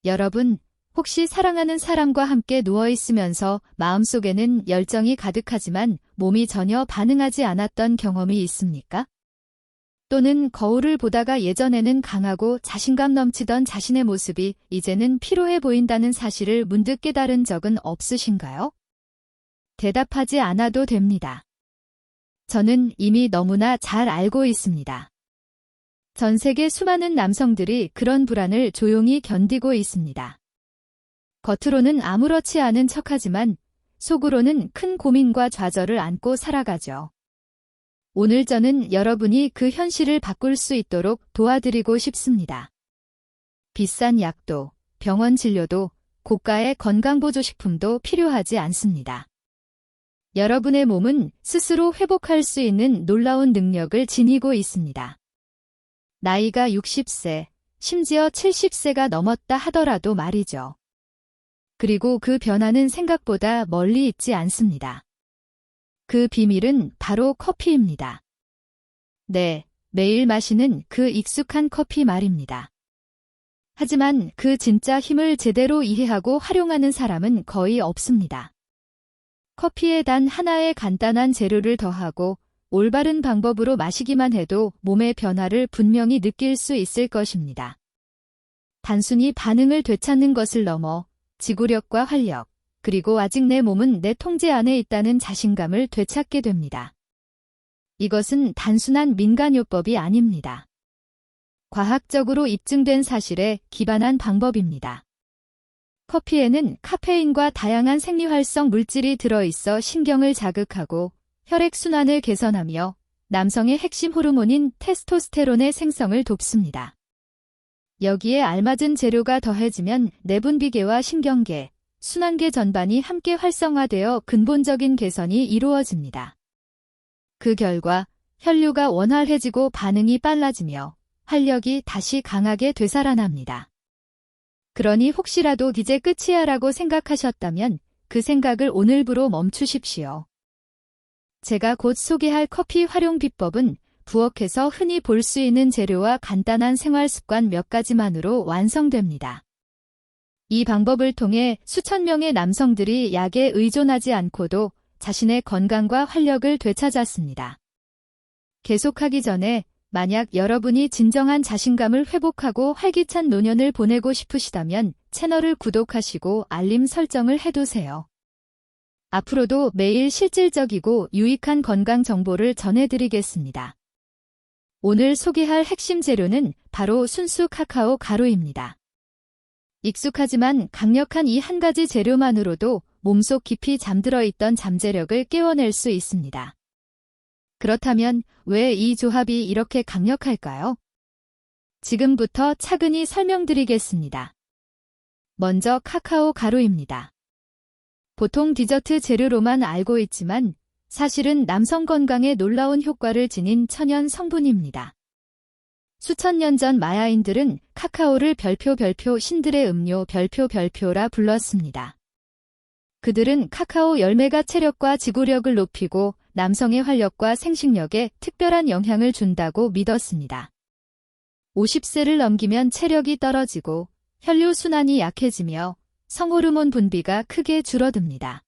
여러분, 혹시 사랑하는 사람과 함께 누워있으면서 마음속에는 열정이 가득하지만 몸이 전혀 반응하지 않았던 경험이 있습니까? 또는 거울을 보다가 예전에는 강하고 자신감 넘치던 자신의 모습이 이제는 피로해 보인다는 사실을 문득 깨달은 적은 없으신가요? 대답하지 않아도 됩니다. 저는 이미 너무나 잘 알고 있습니다. 전 세계 수많은 남성들이 그런 불안을 조용히 견디고 있습니다. 겉으로는 아무렇지 않은 척하지만 속으로는 큰 고민과 좌절을 안고 살아가죠. 오늘 저는 여러분이 그 현실을 바꿀 수 있도록 도와드리고 싶습니다. 비싼 약도, 병원 진료도, 고가의 건강보조식품도 필요하지 않습니다. 여러분의 몸은 스스로 회복할 수 있는 놀라운 능력을 지니고 있습니다. 나이가 60세, 심지어 70세가 넘었다 하더라도 말이죠. 그리고 그 변화는 생각보다 멀리 있지 않습니다. 그 비밀은 바로 커피입니다. 네, 매일 마시는 그 익숙한 커피 말입니다. 하지만 그 진짜 힘을 제대로 이해하고 활용하는 사람은 거의 없습니다. 커피에 단 하나의 간단한 재료를 더하고 올바른 방법으로 마시기만 해도 몸의 변화를 분명히 느낄 수 있을 것입니다. 단순히 반응을 되찾는 것을 넘어 지구력과 활력, 그리고 아직 내 몸은 내 통제 안에 있다는 자신감을 되찾게 됩니다. 이것은 단순한 민간요법이 아닙니다. 과학적으로 입증된 사실에 기반한 방법입니다. 커피에는 카페인과 다양한 생리활성 물질이 들어있어 신경을 자극하고 혈액순환을 개선하며 남성의 핵심 호르몬인 테스토스테론의 생성을 돕습니다. 여기에 알맞은 재료가 더해지면 내분비계와 신경계, 순환계 전반이 함께 활성화되어 근본적인 개선이 이루어집니다. 그 결과 혈류가 원활해지고 반응이 빨라지며 활력이 다시 강하게 되살아납니다. 그러니 혹시라도 이제 끝이야라고 생각하셨다면 그 생각을 오늘부로 멈추십시오. 제가 곧 소개할 커피 활용 비법은 부엌에서 흔히 볼 수 있는 재료와 간단한 생활 습관 몇 가지만으로 완성됩니다. 이 방법을 통해 수천 명의 남성들이 약에 의존하지 않고도 자신의 건강과 활력을 되찾았습니다. 계속하기 전에 만약 여러분이 진정한 자신감을 회복하고 활기찬 노년을 보내고 싶으시다면 채널을 구독하시고 알림 설정을 해두세요. 앞으로도 매일 실질적이고 유익한 건강 정보를 전해드리겠습니다. 오늘 소개할 핵심 재료는 바로 순수 카카오 가루입니다. 익숙하지만 강력한 이 한 가지 재료만으로도 몸속 깊이 잠들어 있던 잠재력을 깨워낼 수 있습니다. 그렇다면 왜 이 조합이 이렇게 강력할까요? 지금부터 차근히 설명드리겠습니다. 먼저 카카오 가루입니다. 보통 디저트 재료로만 알고 있지만 사실은 남성 건강에 놀라운 효과를 지닌 천연 성분입니다. 수천 년 전 마야인들은 카카오를 별표 신들의 음료 별표라 불렀습니다. 그들은 카카오 열매가 체력과 지구력을 높이고 남성의 활력과 생식력에 특별한 영향을 준다고 믿었습니다. 50세를 넘기면 체력이 떨어지고 혈류 순환이 약해지며 성호르몬 분비가 크게 줄어듭니다.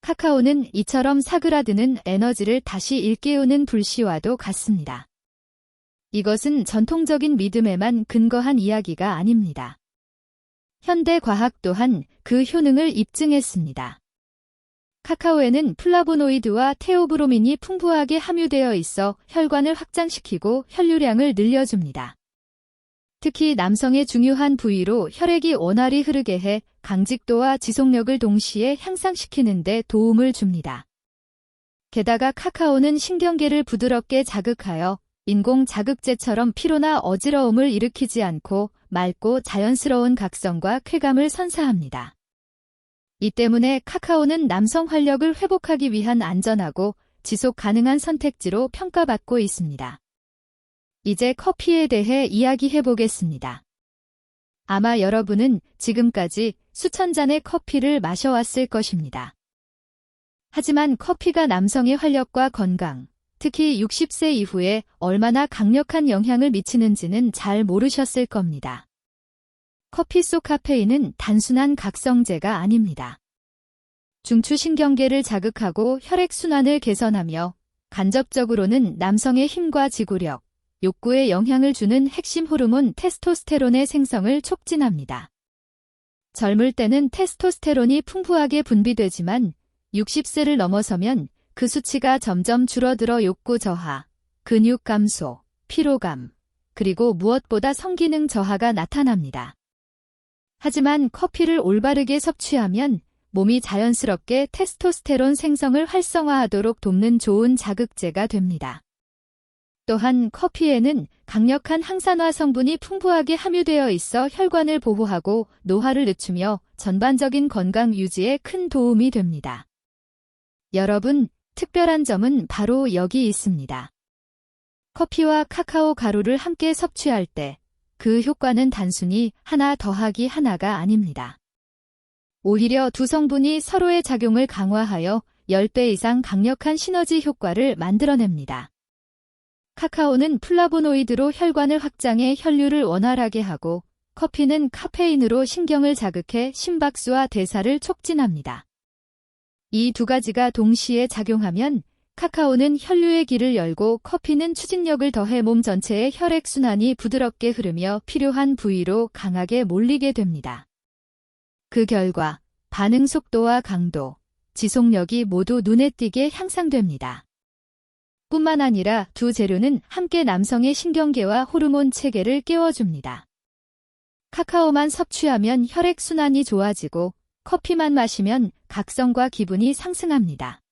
카카오는 이처럼 사그라드는 에너지를 다시 일깨우는 불씨와도 같습니다. 이것은 전통적인 믿음에만 근거한 이야기가 아닙니다. 현대 과학 또한 그 효능을 입증했습니다. 카카오에는 플라보노이드와 테오브로민이 풍부하게 함유되어 있어 혈관을 확장시키고 혈류량을 늘려줍니다. 특히 남성의 중요한 부위로 혈액이 원활히 흐르게 해 강직도와 지속력을 동시에 향상시키는 데 도움을 줍니다. 게다가 카카오는 신경계를 부드럽게 자극하여 인공 자극제처럼 피로나 어지러움을 일으키지 않고 맑고 자연스러운 각성과 쾌감을 선사합니다. 이 때문에 카카오는 남성 활력을 회복하기 위한 안전하고 지속 가능한 선택지로 평가받고 있습니다. 이제 커피에 대해 이야기해 보겠습니다. 아마 여러분은 지금까지 수천 잔의 커피를 마셔왔을 것입니다. 하지만 커피가 남성의 활력과 건강, 특히 60세 이후에 얼마나 강력한 영향을 미치는지는 잘 모르셨을 겁니다. 커피 속 카페인은 단순한 각성제가 아닙니다. 중추신경계를 자극하고 혈액순환을 개선하며 간접적으로는 남성의 힘과 지구력, 욕구에 영향을 주는 핵심 호르몬 테스토스테론의 생성을 촉진합니다. 젊을 때는 테스토스테론이 풍부하게 분비되지만 60세를 넘어서면 그 수치가 점점 줄어들어 욕구 저하, 근육 감소, 피로감, 그리고 무엇보다 성기능 저하가 나타납니다. 하지만 커피를 올바르게 섭취하면 몸이 자연스럽게 테스토스테론 생성을 활성화하도록 돕는 좋은 자극제가 됩니다. 또한 커피에는 강력한 항산화 성분이 풍부하게 함유되어 있어 혈관을 보호하고 노화를 늦추며 전반적인 건강 유지에 큰 도움이 됩니다. 여러분, 특별한 점은 바로 여기 있습니다. 커피와 카카오 가루를 함께 섭취할 때 그 효과는 단순히 하나 더하기 하나가 아닙니다. 오히려 두 성분이 서로의 작용을 강화하여 10배 이상 강력한 시너지 효과를 만들어냅니다. 카카오는 플라보노이드로 혈관을 확장해 혈류를 원활하게 하고 커피는 카페인으로 신경을 자극해 심박수와 대사를 촉진합니다. 이 두 가지가 동시에 작용하면 카카오는 혈류의 길을 열고 커피는 추진력을 더해 몸 전체의 혈액순환이 부드럽게 흐르며 필요한 부위로 강하게 몰리게 됩니다. 그 결과 반응 속도와 강도, 지속력이 모두 눈에 띄게 향상됩니다. 뿐만 아니라 두 재료는 함께 남성의 신경계와 호르몬 체계를 깨워줍니다. 카카오만 섭취하면 혈액순환이 좋아지고 커피만 마시면 각성과 기분이 상승합니다.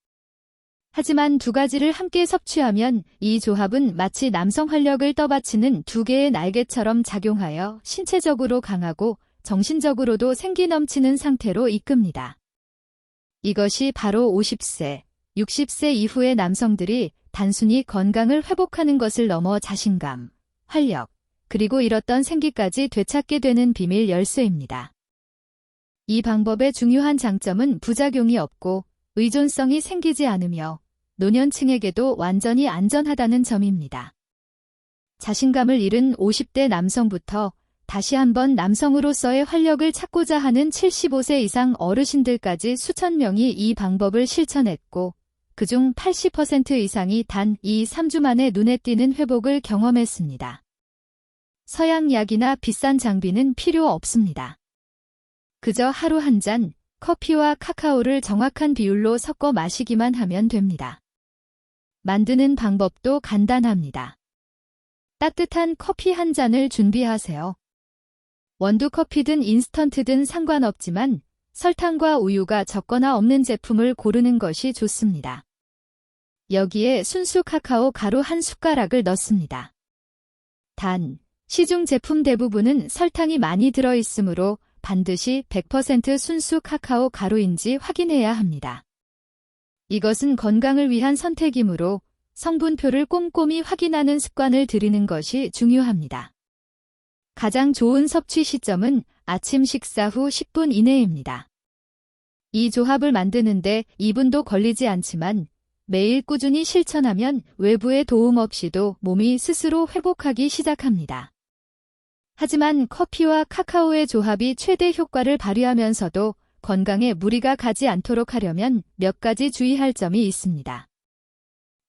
하지만 두 가지를 함께 섭취하면 이 조합은 마치 남성 활력을 떠받치는 두 개의 날개처럼 작용하여 신체적으로 강하고 정신적으로도 생기 넘치는 상태로 이끕니다. 이것이 바로 50세, 60세 이후의 남성들이 단순히 건강을 회복하는 것을 넘어 자신감, 활력, 그리고 잃었던 생기까지 되찾게 되는 비밀 열쇠입니다. 이 방법의 중요한 장점은 부작용이 없고 의존성이 생기지 않으며 노년층에게도 완전히 안전하다는 점입니다. 자신감을 잃은 50대 남성부터 다시 한번 남성으로서의 활력을 찾고자 하는 75세 이상 어르신들까지 수천 명이 이 방법을 실천했고 그중 80% 이상이 단 2-3주 만에 눈에 띄는 회복을 경험했습니다. 서양 약이나 비싼 장비는 필요 없습니다. 그저 하루 한 잔 커피와 카카오를 정확한 비율로 섞어 마시기만 하면 됩니다. 만드는 방법도 간단합니다. 따뜻한 커피 한 잔을 준비하세요. 원두 커피든 인스턴트든 상관없지만 설탕과 우유가 적거나 없는 제품을 고르는 것이 좋습니다. 여기에 순수 카카오 가루 한 숟가락을 넣습니다. 단, 시중 제품 대부분은 설탕이 많이 들어있으므로 반드시 100% 순수 카카오 가루인지 확인해야 합니다. 이것은 건강을 위한 선택이므로 성분표를 꼼꼼히 확인하는 습관을 들이는 것이 중요합니다. 가장 좋은 섭취 시점은 아침 식사 후 10분 이내입니다. 이 조합을 만드는데 2분도 걸리지 않지만 매일 꾸준히 실천하면 외부의 도움 없이도 몸이 스스로 회복하기 시작합니다. 하지만 커피와 카카오의 조합이 최대 효과를 발휘하면서도 건강에 무리가 가지 않도록 하려면 몇 가지 주의할 점이 있습니다.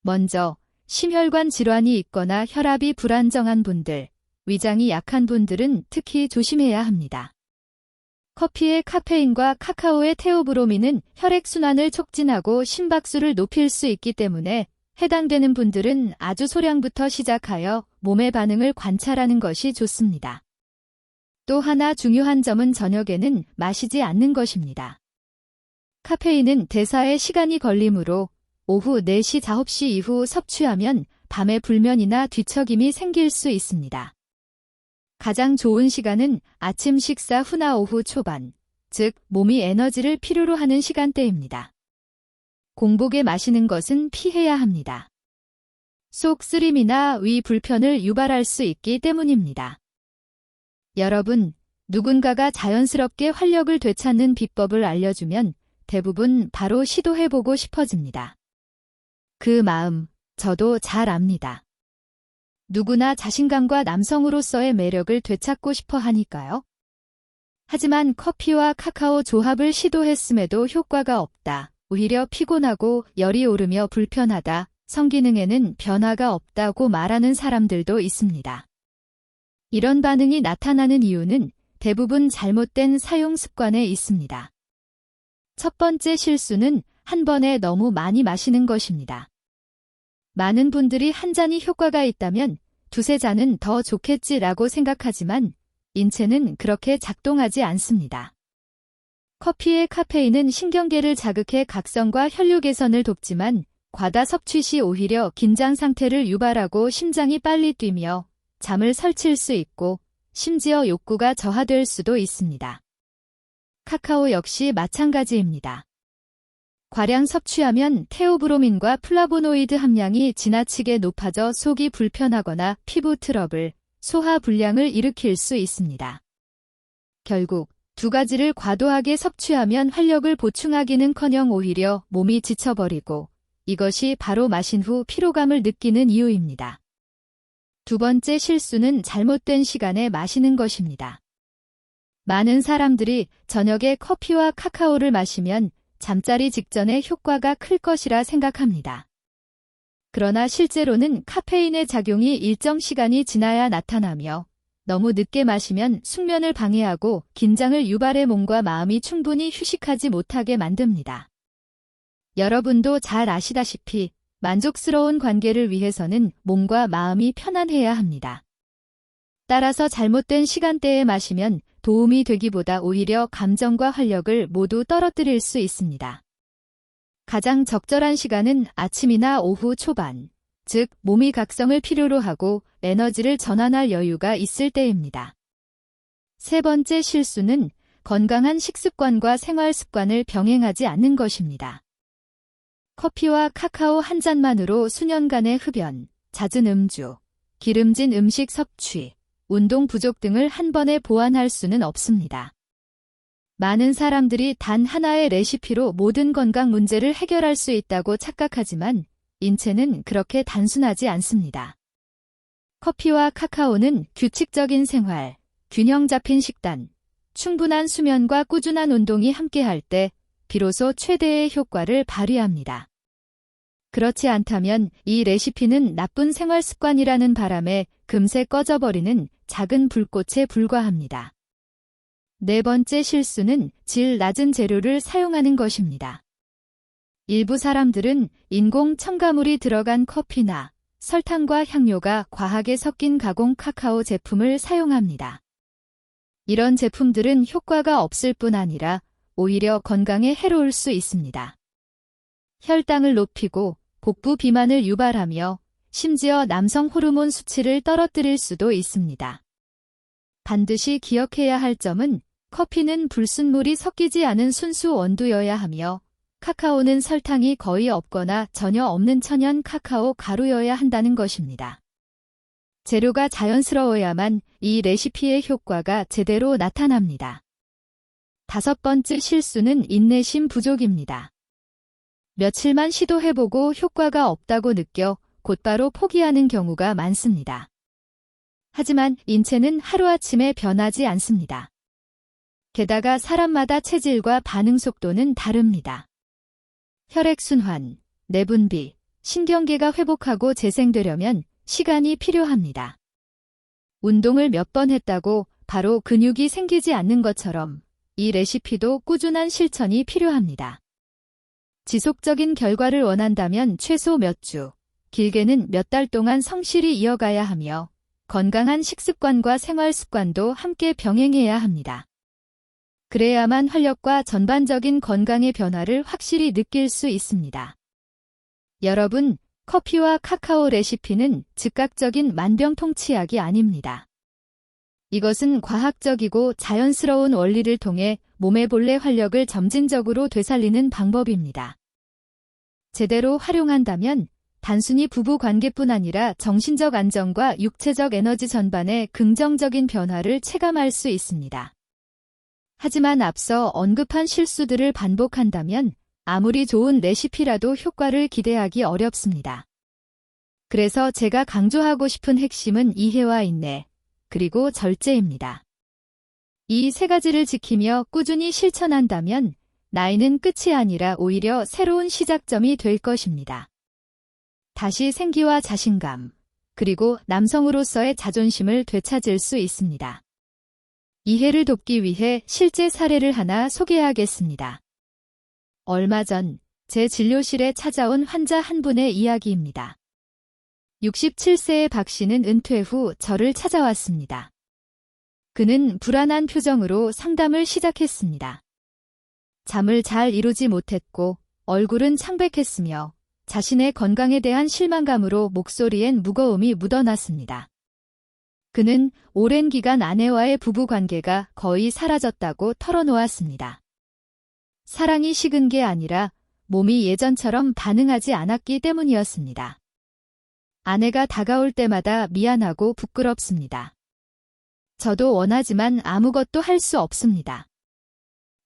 먼저, 심혈관 질환이 있거나 혈압이 불안정한 분들, 위장이 약한 분들은 특히 조심해야 합니다. 커피의 카페인과 카카오의 테오브로민은 혈액순환을 촉진하고 심박수를 높일 수 있기 때문에 해당되는 분들은 아주 소량부터 시작하여 몸의 반응을 관찰하는 것이 좋습니다. 또 하나 중요한 점은 저녁에는 마시지 않는 것입니다. 카페인은 대사에 시간이 걸리므로 오후 4시, 9시 이후 섭취하면 밤에 불면이나 뒤척임이 생길 수 있습니다. 가장 좋은 시간은 아침 식사 후나 오후 초반, 즉 몸이 에너지를 필요로 하는 시간대입니다. 공복에 마시는 것은 피해야 합니다. 속 쓰림이나 위 불편을 유발할 수 있기 때문입니다. 여러분, 누군가가 자연스럽게 활력을 되찾는 비법을 알려주면 대부분 바로 시도해보고 싶어집니다. 그 마음, 저도 잘 압니다. 누구나 자신감과 남성으로서의 매력을 되찾고 싶어 하니까요. 하지만 커피와 카카오 조합을 시도했음에도 효과가 없다. 오히려 피곤하고 열이 오르며 불편하다. 성기능에는 변화가 없다고 말하는 사람들도 있습니다. 이런 반응이 나타나는 이유는 대부분 잘못된 사용 습관에 있습니다. 첫 번째 실수는 한 번에 너무 많이 마시는 것입니다. 많은 분들이 한 잔이 효과가 있다면 두세 잔은 더 좋겠지라고 생각하지만 인체는 그렇게 작동하지 않습니다. 커피의 카페인은 신경계를 자극해 각성과 혈류 개선을 돕지만 과다 섭취 시 오히려 긴장 상태를 유발하고 심장이 빨리 뛰며 잠을 설칠 수 있고 심지어 욕구가 저하될 수도 있습니다. 카카오 역시 마찬가지입니다. 과량 섭취하면 테오브로민과 플라보노이드 함량이 지나치게 높아져 속이 불편하거나 피부 트러블, 소화 불량을 일으킬 수 있습니다. 결국 두 가지를 과도하게 섭취하면 활력을 보충하기는커녕 오히려 몸이 지쳐버리고 이것이 바로 마신 후 피로감을 느끼는 이유입니다. 두 번째 실수는 잘못된 시간에 마시는 것입니다. 많은 사람들이 저녁에 커피와 카카오를 마시면 잠자리 직전에 효과가 클 것이라 생각합니다. 그러나 실제로는 카페인의 작용이 일정 시간이 지나야 나타나며 너무 늦게 마시면 숙면을 방해하고 긴장을 유발해 몸과 마음이 충분히 휴식하지 못하게 만듭니다. 여러분도 잘 아시다시피 만족스러운 관계를 위해서는 몸과 마음이 편안해야 합니다. 따라서 잘못된 시간대에 마시면 도움이 되기보다 오히려 감정과 활력을 모두 떨어뜨릴 수 있습니다. 가장 적절한 시간은 아침이나 오후 초반, 즉 몸이 각성을 필요로 하고 에너지를 전환할 여유가 있을 때입니다. 세 번째 실수는 건강한 식습관과 생활 습관을 병행하지 않는 것입니다. 커피와 카카오 한 잔만으로 수년간의 흡연, 잦은 음주, 기름진 음식 섭취, 운동 부족 등을 한 번에 보완할 수는 없습니다. 많은 사람들이 단 하나의 레시피로 모든 건강 문제를 해결할 수 있다고 착각하지만 인체는 그렇게 단순하지 않습니다. 커피와 카카오는 규칙적인 생활, 균형 잡힌 식단, 충분한 수면과 꾸준한 운동이 함께할 때 비로소 최대의 효과를 발휘합니다. 그렇지 않다면 이 레시피는 나쁜 생활 습관이라는 바람에 금세 꺼져버리는 작은 불꽃에 불과합니다. 네 번째 실수는 질 낮은 재료를 사용하는 것입니다. 일부 사람들은 인공 첨가물이 들어간 커피나 설탕과 향료가 과하게 섞인 가공 카카오 제품을 사용합니다. 이런 제품들은 효과가 없을 뿐 아니라 오히려 건강에 해로울 수 있습니다. 혈당을 높이고 복부 비만을 유발하며 심지어 남성 호르몬 수치를 떨어뜨릴 수도 있습니다. 반드시 기억해야 할 점은 커피는 불순물이 섞이지 않은 순수 원두여야 하며 카카오는 설탕이 거의 없거나 전혀 없는 천연 카카오 가루여야 한다는 것입니다. 재료가 자연스러워야만 이 레시피의 효과가 제대로 나타납니다. 다섯 번째 실수는 인내심 부족입니다. 며칠만 시도해보고 효과가 없다고 느껴 곧바로 포기하는 경우가 많습니다. 하지만 인체는 하루아침에 변하지 않습니다. 게다가 사람마다 체질과 반응 속도는 다릅니다. 혈액순환, 내분비, 신경계가 회복하고 재생되려면 시간이 필요합니다. 운동을 몇 번 했다고 바로 근육이 생기지 않는 것처럼 이 레시피도 꾸준한 실천이 필요합니다. 지속적인 결과를 원한다면 최소 몇 주, 길게는 몇 달 동안 성실히 이어가야 하며 건강한 식습관과 생활 습관도 함께 병행해야 합니다. 그래야만 활력과 전반적인 건강의 변화를 확실히 느낄 수 있습니다. 여러분, 커피와 카카오 레시피는 즉각적인 만병통치약이 아닙니다. 이것은 과학적이고 자연스러운 원리를 통해 몸의 본래 활력을 점진적으로 되살리는 방법입니다. 제대로 활용한다면 단순히 부부 관계뿐 아니라 정신적 안정과 육체적 에너지 전반에 긍정적인 변화를 체감할 수 있습니다. 하지만 앞서 언급한 실수들을 반복한다면 아무리 좋은 레시피라도 효과를 기대하기 어렵습니다. 그래서 제가 강조하고 싶은 핵심은 이해와 인내, 그리고 절제입니다. 이 세 가지를 지키며 꾸준히 실천한다면 나이는 끝이 아니라 오히려 새로운 시작점이 될 것입니다. 다시 생기와 자신감, 그리고 남성으로서의 자존심을 되찾을 수 있습니다. 이해를 돕기 위해 실제 사례를 하나 소개하겠습니다. 얼마 전 제 진료실에 찾아온 환자 한 분의 이야기입니다. 67세의 박 씨는 은퇴 후 저를 찾아왔습니다. 그는 불안한 표정으로 상담을 시작했습니다. 잠을 잘 이루지 못했고 얼굴은 창백했으며 자신의 건강에 대한 실망감으로 목소리엔 무거움이 묻어났습니다. 그는 오랜 기간 아내와의 부부관계가 거의 사라졌다고 털어놓았습니다. 사랑이 식은 게 아니라 몸이 예전처럼 반응하지 않았기 때문이었습니다. 아내가 다가올 때마다 미안하고 부끄럽습니다. 저도 원하지만 아무것도 할 수 없습니다.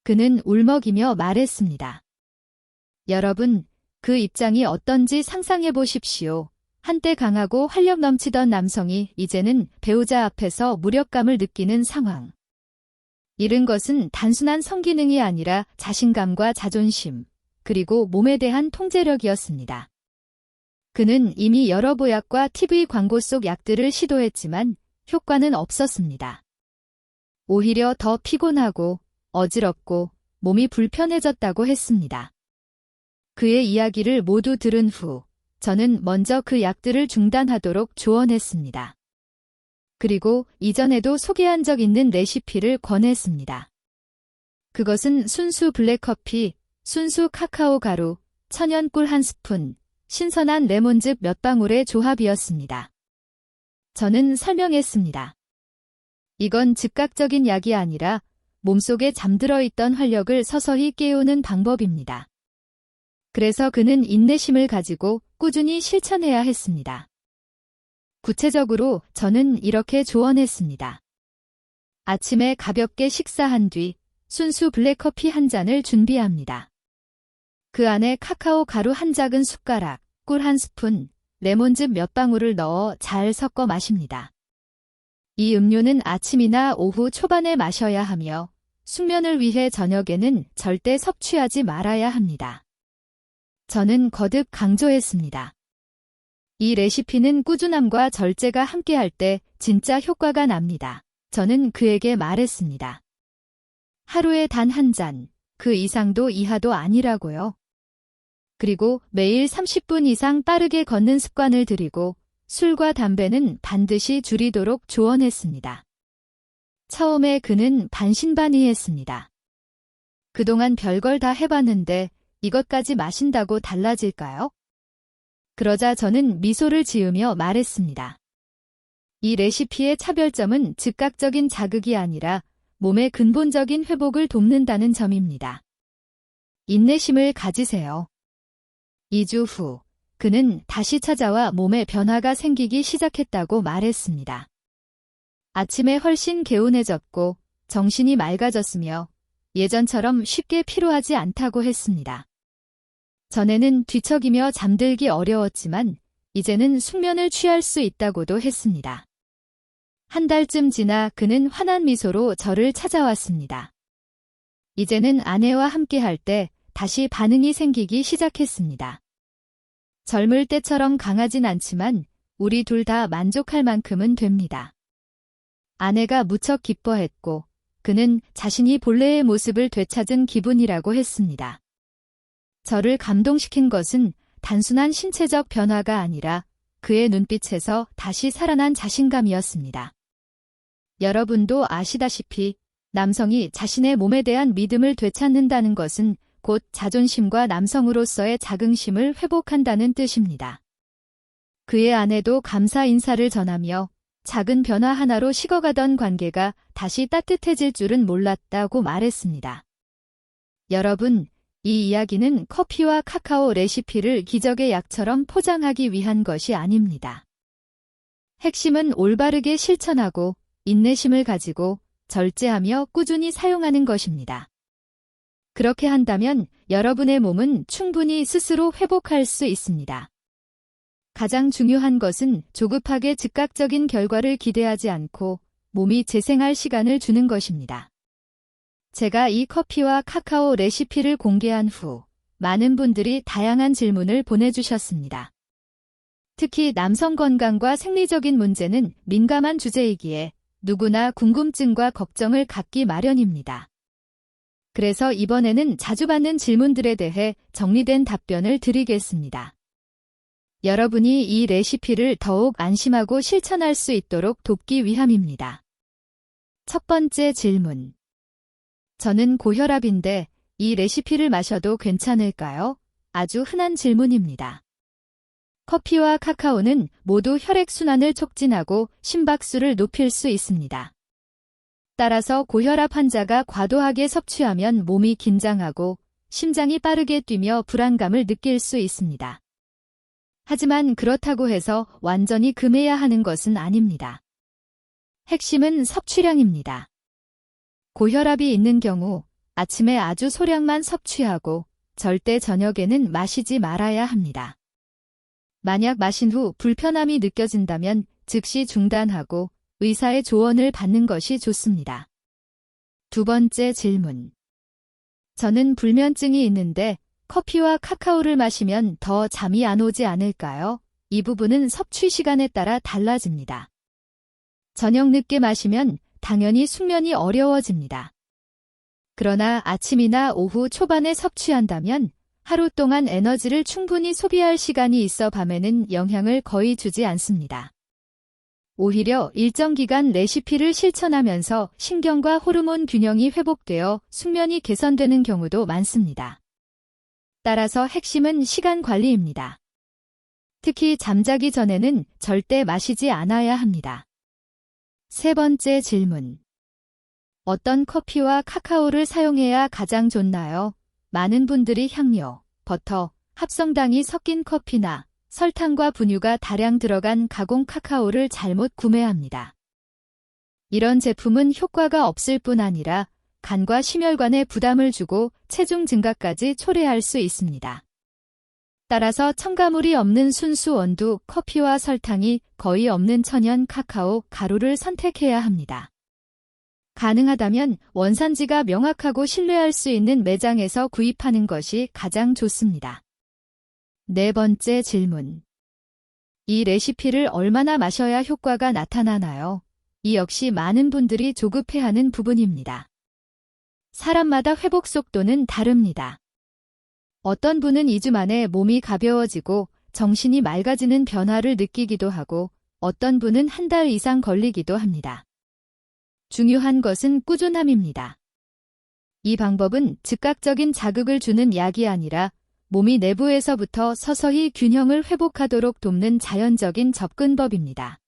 그는 울먹이며 말했습니다. 여러분, 그 입장이 어떤지 상상해 보십시오. 한때 강하고 활력 넘치던 남성이 이제는 배우자 앞에서 무력감을 느끼는 상황. 잃은 것은 단순한 성기능이 아니라 자신감과 자존심, 그리고 몸에 대한 통제력이었습니다. 그는 이미 여러 보약과 TV 광고 속 약들을 시도했지만 효과는 없었습니다. 오히려 더 피곤하고 어지럽고 몸이 불편해졌다고 했습니다. 그의 이야기를 모두 들은 후 저는 먼저 그 약들을 중단하도록 조언했습니다. 그리고 이전에도 소개한 적 있는 레시피를 권했습니다. 그것은 순수 블랙커피, 순수 카카오 가루, 천연 꿀 1스푼, 신선한 레몬즙 몇 방울의 조합이었습니다. 저는 설명했습니다. 이건 즉각적인 약이 아니라 몸속에 잠들어 있던 활력을 서서히 깨우는 방법입니다. 그래서 그는 인내심을 가지고 꾸준히 실천해야 했습니다. 구체적으로 저는 이렇게 조언했습니다. 아침에 가볍게 식사한 뒤 순수 블랙커피 한 잔을 준비합니다. 그 안에 카카오 가루 한 작은 숟가락, 꿀 1스푼, 레몬즙 몇 방울을 넣어 잘 섞어 마십니다. 이 음료는 아침이나 오후 초반에 마셔야 하며 숙면을 위해 저녁에는 절대 섭취하지 말아야 합니다. 저는 거듭 강조했습니다. 이 레시피는 꾸준함과 절제가 함께할 때 진짜 효과가 납니다. 저는 그에게 말했습니다. 하루에 단 한 잔, 그 이상도 이하도 아니라고요. 그리고 매일 30분 이상 빠르게 걷는 습관을 들이고 술과 담배는 반드시 줄이도록 조언했습니다. 처음에 그는 반신반의했습니다. 그동안 별걸 다 해봤는데 이것까지 마신다고 달라질까요? 그러자 저는 미소를 지으며 말했습니다. 이 레시피의 차별점은 즉각적인 자극이 아니라 몸의 근본적인 회복을 돕는다는 점입니다. 인내심을 가지세요. 2주 후, 그는 다시 찾아와 몸에 변화가 생기기 시작했다고 말했습니다. 아침에 훨씬 개운해졌고 정신이 맑아졌으며 예전처럼 쉽게 피로하지 않다고 했습니다. 전에는 뒤척이며 잠들기 어려웠지만 이제는 숙면을 취할 수 있다고도 했습니다. 한 달쯤 지나 그는 환한 미소로 저를 찾아왔습니다. 이제는 아내와 함께 할 때 다시 반응이 생기기 시작했습니다. 젊을 때처럼 강하진 않지만 우리 둘 다 만족할 만큼은 됩니다. 아내가 무척 기뻐했고 그는 자신이 본래의 모습을 되찾은 기분이라고 했습니다. 저를 감동시킨 것은 단순한 신체적 변화가 아니라 그의 눈빛에서 다시 살아난 자신감이었습니다. 여러분도 아시다시피 남성이 자신의 몸에 대한 믿음을 되찾는다는 것은 곧 자존심과 남성으로서의 자긍심을 회복한다는 뜻입니다. 그의 아내도 감사 인사를 전하며 작은 변화 하나로 식어가던 관계가 다시 따뜻해질 줄은 몰랐다고 말했습니다. 여러분, 이 이야기는 커피와 카카오 레시피를 기적의 약처럼 포장하기 위한 것이 아닙니다. 핵심은 올바르게 실천하고 인내심을 가지고 절제하며 꾸준히 사용하는 것입니다. 그렇게 한다면 여러분의 몸은 충분히 스스로 회복할 수 있습니다. 가장 중요한 것은 조급하게 즉각적인 결과를 기대하지 않고 몸이 재생할 시간을 주는 것입니다. 제가 이 커피와 카카오 레시피를 공개한 후 많은 분들이 다양한 질문을 보내주셨습니다. 특히 남성 건강과 생리적인 문제는 민감한 주제이기에 누구나 궁금증과 걱정을 갖기 마련입니다. 그래서 이번에는 자주 받는 질문들에 대해 정리된 답변을 드리겠습니다. 여러분이 이 레시피를 더욱 안심하고 실천할 수 있도록 돕기 위함입니다. 첫 번째 질문. 저는 고혈압인데 이 레시피를 마셔도 괜찮을까요? 아주 흔한 질문입니다. 커피와 카카오는 모두 혈액순환을 촉진하고 심박수를 높일 수 있습니다. 따라서 고혈압 환자가 과도하게 섭취하면 몸이 긴장하고 심장이 빠르게 뛰며 불안감을 느낄 수 있습니다. 하지만 그렇다고 해서 완전히 금해야 하는 것은 아닙니다. 핵심은 섭취량입니다. 고혈압이 있는 경우 아침에 아주 소량만 섭취하고 절대 저녁에는 마시지 말아야 합니다. 만약 마신 후 불편함이 느껴진다면 즉시 중단하고 의사의 조언을 받는 것이 좋습니다. 두 번째 질문. 저는 불면증이 있는데 커피와 카카오를 마시면 더 잠이 안 오지 않을까요? 이 부분은 섭취 시간에 따라 달라집니다. 저녁 늦게 마시면 당연히 숙면이 어려워집니다. 그러나 아침이나 오후 초반에 섭취한다면 하루 동안 에너지를 충분히 소비할 시간이 있어 밤에는 영향을 거의 주지 않습니다. 오히려 일정 기간 레시피를 실천하면서 신경과 호르몬 균형이 회복되어 숙면이 개선되는 경우도 많습니다. 따라서 핵심은 시간 관리입니다. 특히 잠자기 전에는 절대 마시지 않아야 합니다. 세 번째 질문. 어떤 커피와 카카오를 사용해야 가장 좋나요? 많은 분들이 향료, 버터, 합성당이 섞인 커피나 설탕과 분유가 다량 들어간 가공 카카오를 잘못 구매합니다. 이런 제품은 효과가 없을 뿐 아니라 간과 심혈관에 부담을 주고 체중 증가까지 초래할 수 있습니다. 따라서 첨가물이 없는 순수 원두 커피와 설탕이 거의 없는 천연 카카오 가루를 선택해야 합니다. 가능하다면 원산지가 명확하고 신뢰할 수 있는 매장에서 구입하는 것이 가장 좋습니다. 네 번째 질문. 이 레시피를 얼마나 마셔야 효과가 나타나나요? 이 역시 많은 분들이 조급해하는 부분입니다. 사람마다 회복 속도는 다릅니다. 어떤 분은 2주 만에 몸이 가벼워지고 정신이 맑아지는 변화를 느끼기도 하고 어떤 분은 한 달 이상 걸리기도 합니다. 중요한 것은 꾸준함입니다. 이 방법은 즉각적인 자극을 주는 약이 아니라 몸이 내부에서부터 서서히 균형을 회복하도록 돕는 자연적인 접근법입니다.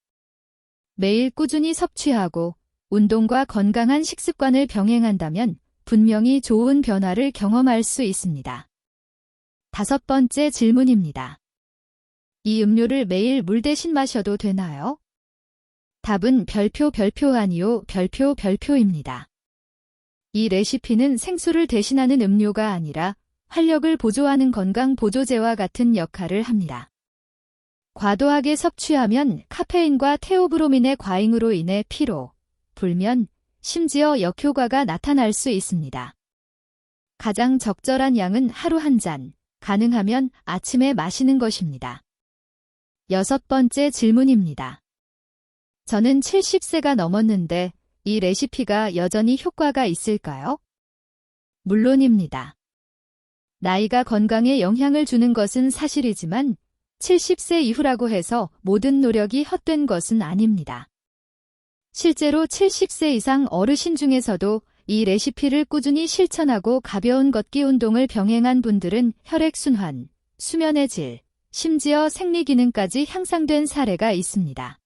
매일 꾸준히 섭취하고 운동과 건강한 식습관을 병행한다면 분명히 좋은 변화를 경험할 수 있습니다. 다섯 번째 질문입니다. 이 음료를 매일 물 대신 마셔도 되나요? 답은 별표 아니요 별표입니다. 이 레시피는 생수를 대신하는 음료가 아니라 활력을 보조하는 건강 보조제와 같은 역할을 합니다. 과도하게 섭취하면 카페인과 테오브로민의 과잉으로 인해 피로, 불면, 심지어 역효과가 나타날 수 있습니다. 가장 적절한 양은 하루 한 잔, 가능하면 아침에 마시는 것입니다. 여섯 번째 질문입니다. 저는 70세가 넘었는데 이 레시피가 여전히 효과가 있을까요? 물론입니다. 나이가 건강에 영향을 주는 것은 사실이지만 70세 이후라고 해서 모든 노력이 헛된 것은 아닙니다. 실제로 70세 이상 어르신 중에서도 이 레시피를 꾸준히 실천하고 가벼운 걷기 운동을 병행한 분들은 혈액순환, 수면의 질, 심지어 생리 기능까지 향상된 사례가 있습니다.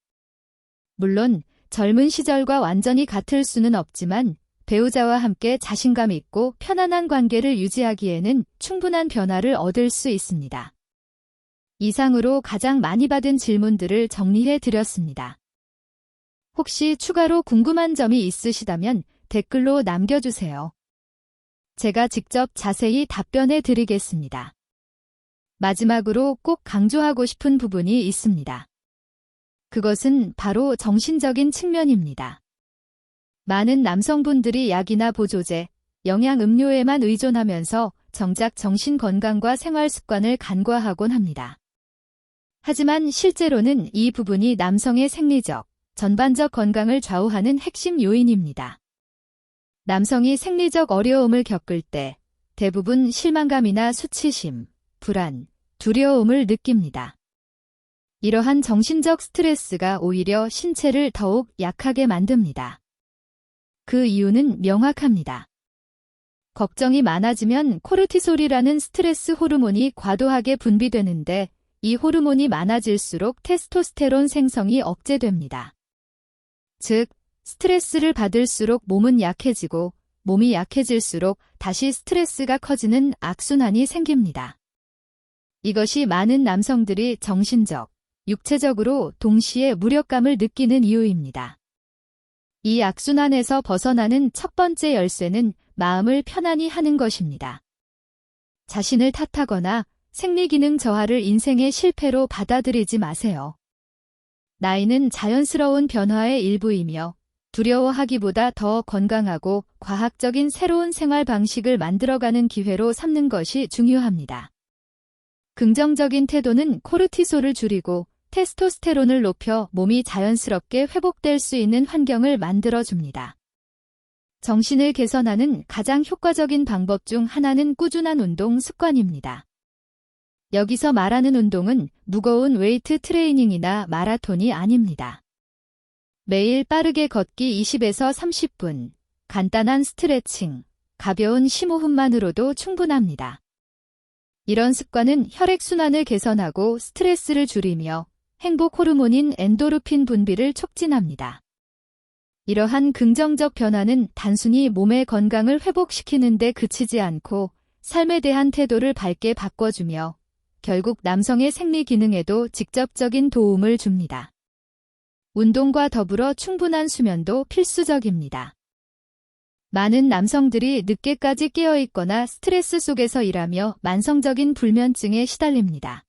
물론 젊은 시절과 완전히 같을 수는 없지만 배우자와 함께 자신감 있고 편안한 관계를 유지하기에는 충분한 변화를 얻을 수 있습니다. 이상으로 가장 많이 받은 질문들을 정리해 드렸습니다. 혹시 추가로 궁금한 점이 있으시다면 댓글로 남겨주세요. 제가 직접 자세히 답변해 드리겠습니다. 마지막으로 꼭 강조하고 싶은 부분이 있습니다. 그것은 바로 정신적인 측면입니다. 많은 남성분들이 약이나 보조제, 영양 음료에만 의존하면서 정작 정신 건강과 생활 습관을 간과하곤 합니다. 하지만 실제로는 이 부분이 남성의 생리적, 전반적 건강을 좌우하는 핵심 요인입니다. 남성이 생리적 어려움을 겪을 때 대부분 실망감이나 수치심, 불안, 두려움을 느낍니다. 이러한 정신적 스트레스가 오히려 신체를 더욱 약하게 만듭니다. 그 이유는 명확합니다. 걱정이 많아지면 코르티솔이라는 스트레스 호르몬이 과도하게 분비되는데 이 호르몬이 많아질수록 테스토스테론 생성이 억제됩니다. 즉, 스트레스를 받을수록 몸은 약해지고 몸이 약해질수록 다시 스트레스가 커지는 악순환이 생깁니다. 이것이 많은 남성들이 정신적, 육체적으로 동시에 무력감을 느끼는 이유입니다. 이 악순환에서 벗어나는 첫 번째 열쇠는 마음을 편안히 하는 것입니다. 자신을 탓하거나 생리기능 저하를 인생의 실패로 받아들이지 마세요. 나이는 자연스러운 변화의 일부이며 두려워하기보다 더 건강하고 과학적인 새로운 생활 방식을 만들어가는 기회로 삼는 것이 중요합니다. 긍정적인 태도는 코르티솔을 줄이고 테스토스테론을 높여 몸이 자연스럽게 회복될 수 있는 환경을 만들어줍니다. 정신을 개선하는 가장 효과적인 방법 중 하나는 꾸준한 운동 습관입니다. 여기서 말하는 운동은 무거운 웨이트 트레이닝이나 마라톤이 아닙니다. 매일 빠르게 걷기 20에서 30분, 간단한 스트레칭, 가벼운 심호흡만으로도 충분합니다. 이런 습관은 혈액순환을 개선하고 스트레스를 줄이며 행복 호르몬인 엔도르핀 분비를 촉진합니다. 이러한 긍정적 변화는 단순히 몸의 건강을 회복시키는 데 그치지 않고 삶에 대한 태도를 밝게 바꿔주며 결국 남성의 생리 기능에도 직접적인 도움을 줍니다. 운동과 더불어 충분한 수면도 필수적입니다. 많은 남성들이 늦게까지 깨어있거나 스트레스 속에서 일하며 만성적인 불면증에 시달립니다.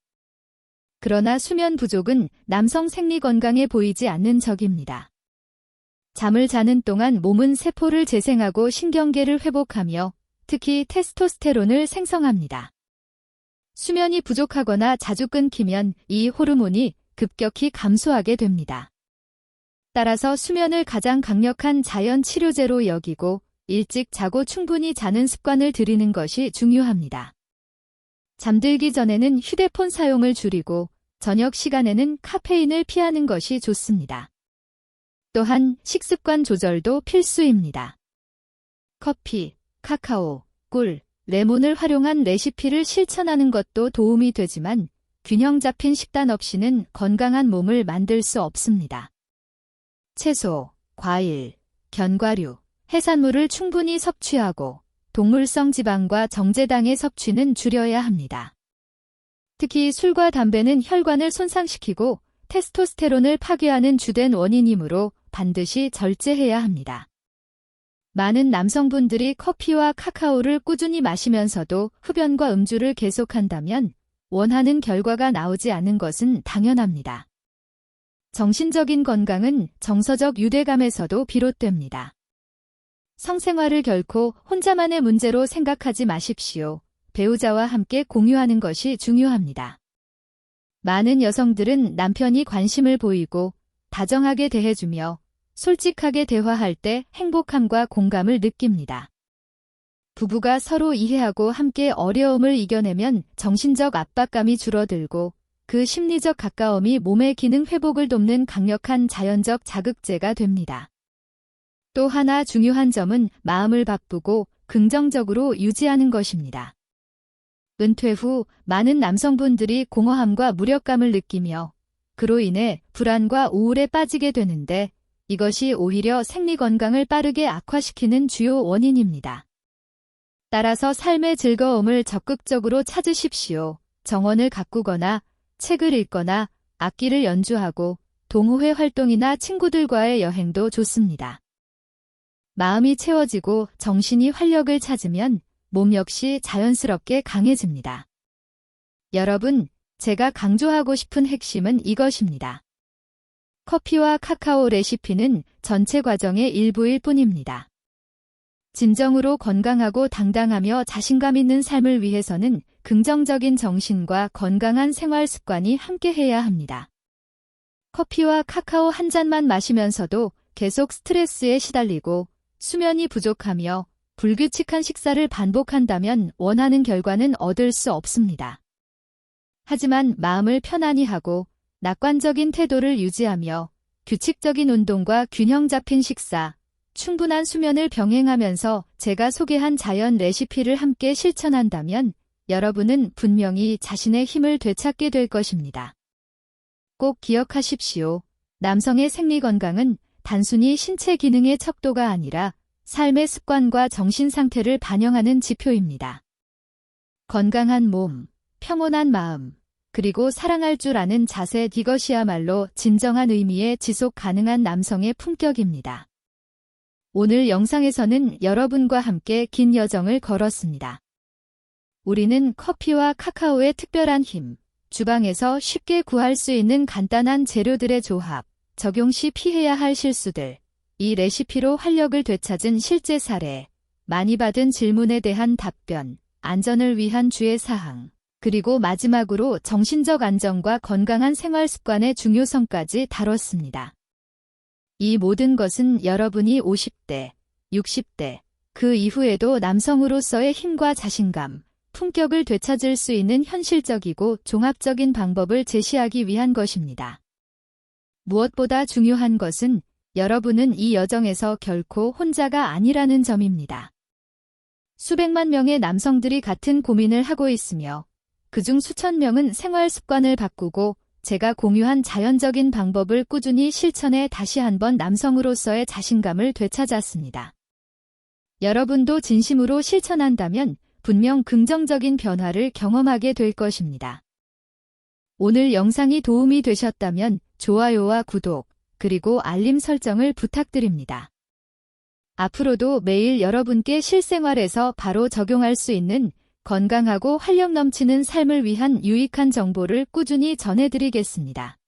그러나 수면 부족은 남성 생리 건강에 보이지 않는 적입니다. 잠을 자는 동안 몸은 세포를 재생하고 신경계를 회복하며 특히 테스토스테론을 생성합니다. 수면이 부족하거나 자주 끊기면 이 호르몬이 급격히 감소하게 됩니다. 따라서 수면을 가장 강력한 자연 치료제로 여기고 일찍 자고 충분히 자는 습관을 들이는 것이 중요합니다. 잠들기 전에는 휴대폰 사용을 줄이고 저녁 시간에는 카페인을 피하는 것이 좋습니다. 또한 식습관 조절도 필수입니다. 커피, 카카오, 꿀, 레몬을 활용한 레시피를 실천하는 것도 도움이 되지만 균형 잡힌 식단 없이는 건강한 몸을 만들 수 없습니다. 채소, 과일, 견과류, 해산물을 충분히 섭취하고 동물성 지방과 정제당의 섭취는 줄여야 합니다. 특히 술과 담배는 혈관을 손상시키고 테스토스테론을 파괴하는 주된 원인이므로 반드시 절제해야 합니다. 많은 남성분들이 커피와 카카오를 꾸준히 마시면서도 흡연과 음주를 계속한다면 원하는 결과가 나오지 않는 것은 당연합니다. 정신적인 건강은 정서적 유대감에서도 비롯됩니다. 성생활을 결코 혼자만의 문제로 생각하지 마십시오. 배우자와 함께 공유하는 것이 중요합니다. 많은 여성들은 남편이 관심을 보이고 다정하게 대해주며 솔직하게 대화할 때 행복함과 공감을 느낍니다. 부부가 서로 이해하고 함께 어려움을 이겨내면 정신적 압박감이 줄어들고 그 심리적 가까움이 몸의 기능 회복을 돕는 강력한 자연적 자극제가 됩니다. 또 하나 중요한 점은 마음을 바쁘고 긍정적으로 유지하는 것입니다. 은퇴 후 많은 남성분들이 공허함과 무력감을 느끼며 그로 인해 불안과 우울에 빠지게 되는데 이것이 오히려 생리 건강을 빠르게 악화시키는 주요 원인입니다. 따라서 삶의 즐거움을 적극적으로 찾으십시오. 정원을 가꾸거나 책을 읽거나 악기를 연주하고 동호회 활동이나 친구들과의 여행도 좋습니다. 마음이 채워지고 정신이 활력을 찾으면 몸 역시 자연스럽게 강해집니다. 여러분, 제가 강조하고 싶은 핵심은 이것입니다. 커피와 카카오 레시피는 전체 과정의 일부일 뿐입니다. 진정으로 건강하고 당당하며 자신감 있는 삶을 위해서는 긍정적인 정신과 건강한 생활 습관이 함께해야 합니다. 커피와 카카오 한 잔만 마시면서도 계속 스트레스에 시달리고 수면이 부족하며 불규칙한 식사를 반복한다면 원하는 결과는 얻을 수 없습니다. 하지만 마음을 편안히 하고 낙관적인 태도를 유지하며 규칙적인 운동과 균형 잡힌 식사, 충분한 수면을 병행하면서 제가 소개한 자연 레시피를 함께 실천한다면 여러분은 분명히 자신의 힘을 되찾게 될 것입니다. 꼭 기억하십시오. 남성의 생리 건강은 단순히 신체 기능의 척도가 아니라 삶의 습관과 정신 상태를 반영하는 지표입니다. 건강한 몸, 평온한 마음, 그리고 사랑할 줄 아는 자세, 이것이야말로 진정한 의미의 지속 가능한 남성의 품격입니다. 오늘 영상에서는 여러분과 함께 긴 여정을 걸었습니다. 우리는 커피와 카카오의 특별한 힘, 주방에서 쉽게 구할 수 있는 간단한 재료들의 조합, 적용 시 피해야 할 실수들, 이 레시피로 활력을 되찾은 실제 사례, 많이 받은 질문에 대한 답변, 안전을 위한 주의 사항, 그리고 마지막으로 정신적 안정과 건강한 생활 습관의 중요성까지 다뤘습니다. 이 모든 것은 여러분이 50대, 60대, 그 이후에도 남성으로서의 힘과 자신감, 품격을 되찾을 수 있는 현실적이고 종합적인 방법을 제시하기 위한 것입니다. 무엇보다 중요한 것은 여러분은 이 여정에서 결코 혼자가 아니라는 점입니다. 수백만 명의 남성들이 같은 고민을 하고 있으며 그중 수천 명은 생활 습관을 바꾸고 제가 공유한 자연적인 방법을 꾸준히 실천해 다시 한번 남성으로서의 자신감을 되찾았습니다. 여러분도 진심으로 실천한다면 분명 긍정적인 변화를 경험하게 될 것입니다. 오늘 영상이 도움이 되셨다면 좋아요와 구독, 그리고 알림 설정을 부탁드립니다. 앞으로도 매일 여러분께 실생활에서 바로 적용할 수 있는 건강하고 활력 넘치는 삶을 위한 유익한 정보를 꾸준히 전해드리겠습니다.